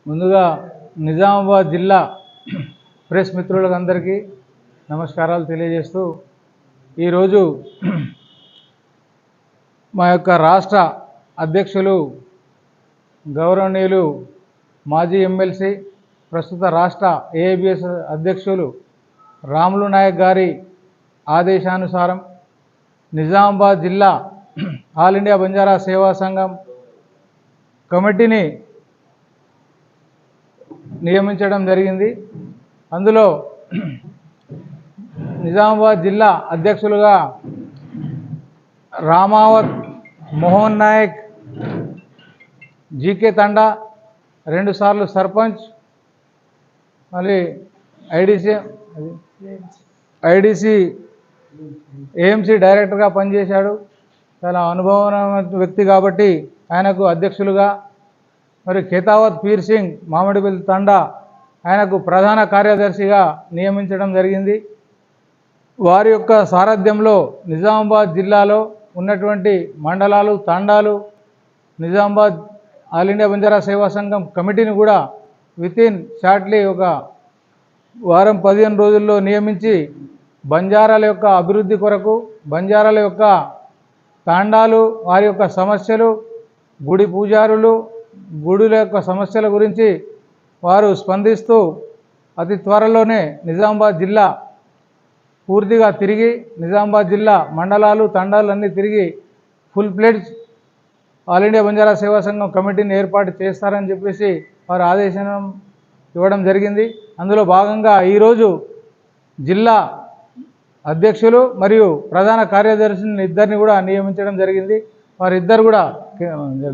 ముందుగా నిజామాబాద్ జిల్లా ప్రెస్ మిత్రులందరికీ నమస్కారాలు తెలియజేస్తూ ఈరోజు మా యొక్క రాష్ట్ర అధ్యక్షులు గౌరవనీయులు మాజీ ఎమ్మెల్సీ ప్రస్తుత రాష్ట్ర ఏఐబిఎస్ అధ్యక్షులు రాములు నాయక్ గారి ఆదేశానుసారం నిజామాబాద్ జిల్లా ఆల్ ఇండియా బంజారా సేవా సంఘం కమిటీని నియమించడం జరిగింది. అందులో నిజామాబాద్ జిల్లా అధ్యక్షులుగా రామావత్ మోహన్ నాయక్, జీకే తండా, 2 సార్లు సర్పంచ్, మళ్ళీ ఐడిసి ఏఎంసీ డైరెక్టర్గా పనిచేశాడు. చాలా అనుభవమైన వ్యక్తి కాబట్టి ఆయనకు అధ్యక్షులుగా, మరి ఖేతావత్ పీర్ సింగ్ మామిడిపల్లి తండా ఆయనకు ప్రధాన కార్యదర్శిగా నియమించడం జరిగింది. వారి యొక్క సారథ్యంలో నిజామాబాద్ జిల్లాలో ఉన్నటువంటి మండలాలు, తండాలు, నిజామాబాద్ ఆల్ ఇండియా బంజారా సేవా సంఘం కమిటీని కూడా వితిన్ షార్ట్లీ ఒక వారం 15 రోజుల్లో నియమించి బంజారాల యొక్క అభివృద్ధి కొరకు, బంజారాల యొక్క తాండాలు, వారి యొక్క సమస్యలు, గుడి పూజారులు, గుడుల యొక్క సమస్యల గురించి వారు స్పందిస్తూ అతి త్వరలోనే నిజామాబాద్ జిల్లా పూర్తిగా తిరిగి, నిజామాబాద్ జిల్లా మండలాలు, తండాలు అన్నీ తిరిగి ఫుల్ ప్లేడ్జ్ ఆల్ ఇండియా బంజారా సేవా సంఘం కమిటీని ఏర్పాటు చేస్తారని చెప్పేసి వారు ఆదేశం ఇవ్వడం జరిగింది. అందులో భాగంగా ఈరోజు జిల్లా అధ్యక్షులు మరియు ప్రధాన కార్యదర్శిని ఇద్దరిని కూడా నియమించడం జరిగింది. వారిద్దరు కూడా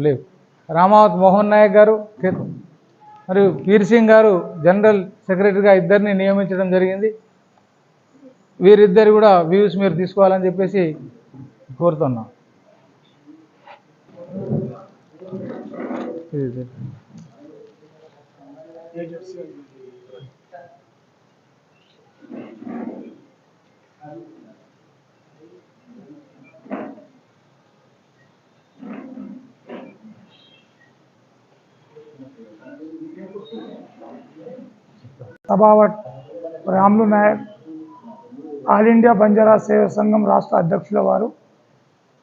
లేవు, రామావత్ మోహన్ నాయక్ గారు మరియు పీర్ సింగ్ గారు జనరల్ సెక్రటరీగా ఇద్దరిని నియమించడం జరిగింది. వీరిద్దరు కూడా వ్యూస్ మీరు తీసుకోవాలని చెప్పేసి కోరుతున్నాం. సభావట్ రాములు నాయక్, ఆల్ ఇండియా బంజారా సేవా సంఘం రాష్ట్ర అధ్యక్షుల వారు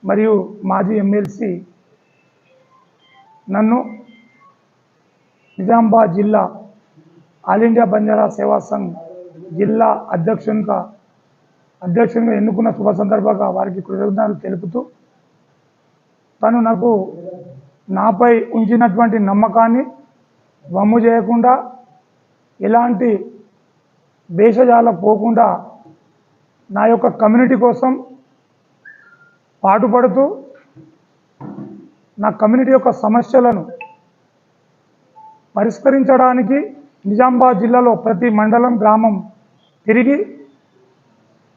మరియు మాజీ ఎమ్మెల్సీ నన్ను నిజామాబాద్ జిల్లా ఆల్ ఇండియా బంజారా సేవా సంఘ్ జిల్లా అధ్యక్షునిగా ఎన్నుకున్న శుభ సందర్భంగా వారికి కృతజ్ఞతలు తెలుపుతూ, తను నాపై ఉంచినటువంటి నమ్మకాన్ని వమ్ము చేయకుండా, ఎలాంటి భేషజాలకు పోకుండా నా యొక్క కమ్యూనిటీ కోసం పాటుపడుతూ, నా కమ్యూనిటీ యొక్క సమస్యలను పరిష్కరించడానికి నిజామాబాద్ జిల్లాలో ప్రతి మండలం, గ్రామం తిరిగి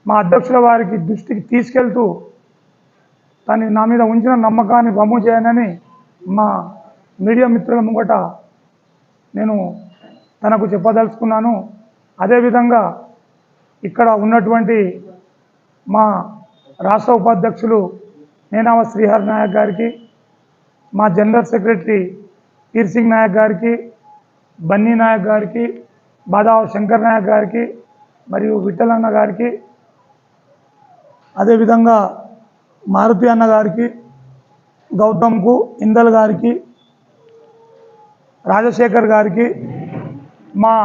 మా అధ్యక్షుల వారికి దృష్టికి తీసుకెళ్తూ తను నా మీద ఉంచిన నమ్మకాన్ని వమ్ము చేయనని మా మీడియా మిత్రుల ముంగట నేను తనకు చెప్పదలుచుకున్నాను. అదేవిధంగా ఇక్కడ ఉన్నటువంటి మా రాష్ట్ర ఉపాధ్యక్షులు నేనావ శ్రీహర్ నాయక్ గారికి, మా జనరల్ సెక్రటరీ పీర్ సింగ్ నాయక్ గారికి, బన్నీ నాయక్ గారికి, బాదావ శంకర్ నాయక్ గారికి మరియు విఠలన్న గారికి, అదేవిధంగా మారుతి అన్న గారికి, గౌతమ్కు, ఇందల్ గారికి, రాజశేఖర్ గారికి, మా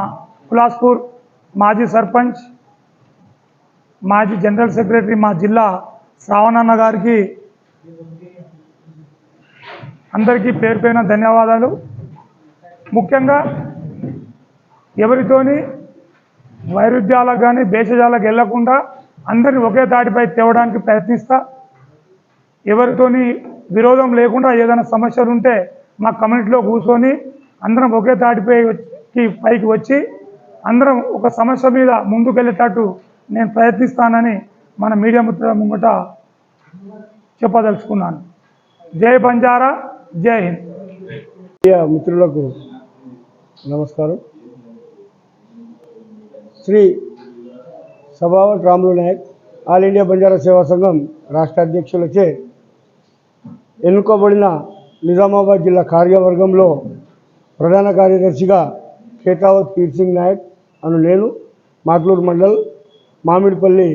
కులాస్పూర్ మాజీ సర్పంచ్, మాజీ జనరల్ సెక్రటరీ మా జిల్లా శ్రావణన్న గారికి అందరికీ పేరు పైన ధన్యవాదాలు. ముఖ్యంగా ఎవరితోని వైరుధ్యాలకు కానీ భేషజాలకు వెళ్లకుండా అందరినీ ఒకే తాటిపై తేవడానికి ప్రయత్నిస్తా. ఎవరితోని విరోధం లేకుండా ఏదైనా సమస్యలు ఉంటే మా కమ్యూనిటీలో కూర్చొని అందరం ఒకే పైకి వచ్చి అందరం ఒక సమస్య మీద ముందుకెళ్ళేటట్టు నేను ప్రయత్నిస్తానని మన మీడియా మిత్రుల ముంగట చెప్పదలుచుకున్నాను. జై బంజారా, జై హింద్. మీడియా మిత్రులకు నమస్కారం. శ్రీ సభావట్ రాములు నాయక్, ఆల్ ఇండియా బంజారా సేవా సంఘం రాష్ట్ర అధ్యక్షులచే ఎన్నుకోబడిన నిజామాబాద్ జిల్లా కార్యవర్గంలో ప్రధాన కార్యదర్శిగా ఖేతావత్ పీర్ సింగ్ నాయక్ అను నేను మాక్లూరు మండల్ మామిడిపల్లి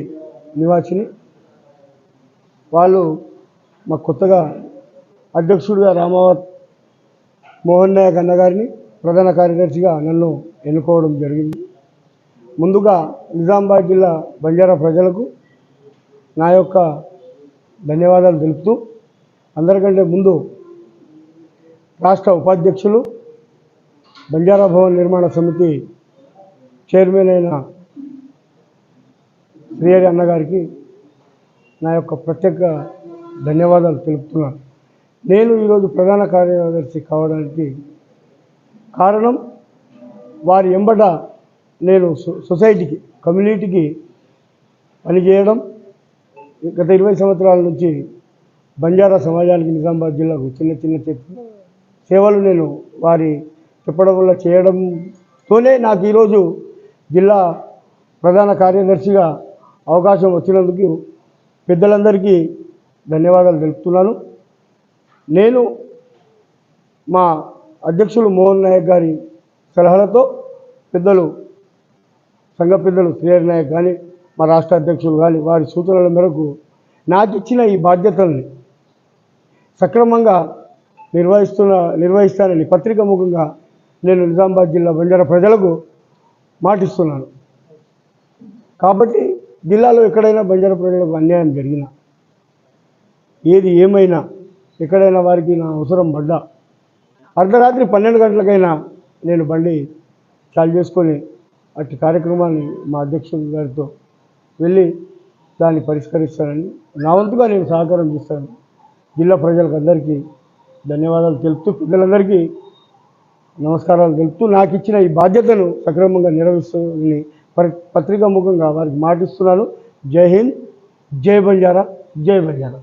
నివాసిని. వాళ్ళు మా కొత్తగా అధ్యక్షుడిగా రామావత్ మోహన్ నాయక్ అన్నగారిని, ప్రధాన కార్యదర్శిగా నన్ను ఎన్నుకోవడం జరిగింది. ముందుగా నిజామాబాద్ జిల్లా బంజారా ప్రజలకు నా యొక్క ధన్యవాదాలు తెలుపుతూ, అందరికంటే ముందు రాష్ట్ర ఉపాధ్యక్షులు, బంజారా భవన్ నిర్మాణ సమితి చైర్మన్ అయిన శ్రీహరి అన్నగారికి నా యొక్క ప్రత్యేక ధన్యవాదాలు తెలుపుతున్నాను. నేను ఈరోజు ప్రధాన కార్యదర్శి కావడానికి కారణం, వారి ఎంబట నేను సొసైటీకి, కమ్యూనిటీకి పనిచేయడం. గత 20 సంవత్సరాల నుంచి బంజారా సమాజానికి, నిజామాబాద్ జిల్లాకు చిన్న చిన్న సేవలు నేను వారి చెప్పడం వల్ల చేయడంతోనే నాకు ఈరోజు జిల్లా ప్రధాన కార్యదర్శిగా అవకాశం వచ్చినందుకు పెద్దలందరికీ ధన్యవాదాలు తెలుపుతున్నాను. నేను మా అధ్యక్షులు మోహన్ నాయక్ గారి సలహాలతో, సంఘ పెద్దలు శ్రీహరి నాయక్ కానీ, మా రాష్ట్ర అధ్యక్షులు కానీ, వారి సూచనల మేరకు నాకు ఇచ్చిన ఈ బాధ్యతల్ని సక్రమంగా నిర్వహిస్తానని పత్రికా ముఖంగా నేను నిజామాబాద్ జిల్లా బంజారా ప్రజలకు మాటిస్తున్నాను. కాబట్టి జిల్లాలో ఎక్కడైనా బంజారా ప్రజలకు అన్యాయం జరిగినా, ఏది ఏమైనా, ఎక్కడైనా వారికి నా అవసరం పడ్డా, అర్ధరాత్రి 12 గంటలకైనా నేను బండి చాలు చేసుకొని అట్టి కార్యక్రమాన్ని మా అధ్యక్షుడి గారితో వెళ్ళి దాన్ని పరిష్కరిస్తానని నా వంతుగా నేను సహకారం చేస్తాను. జిల్లా ప్రజలకు అందరికీ ధన్యవాదాలు తెలుపుతూ, పెద్దలందరికీ నమస్కారాలు తెలుపుతూ, నాకు ఇచ్చిన ఈ బాధ్యతను సక్రమంగా నిర్వహిస్తానని పత్రికా ముఖంగా వారికి మాటిస్తున్నాను. జై హింద్, జై బంజారా, జై బంజారా.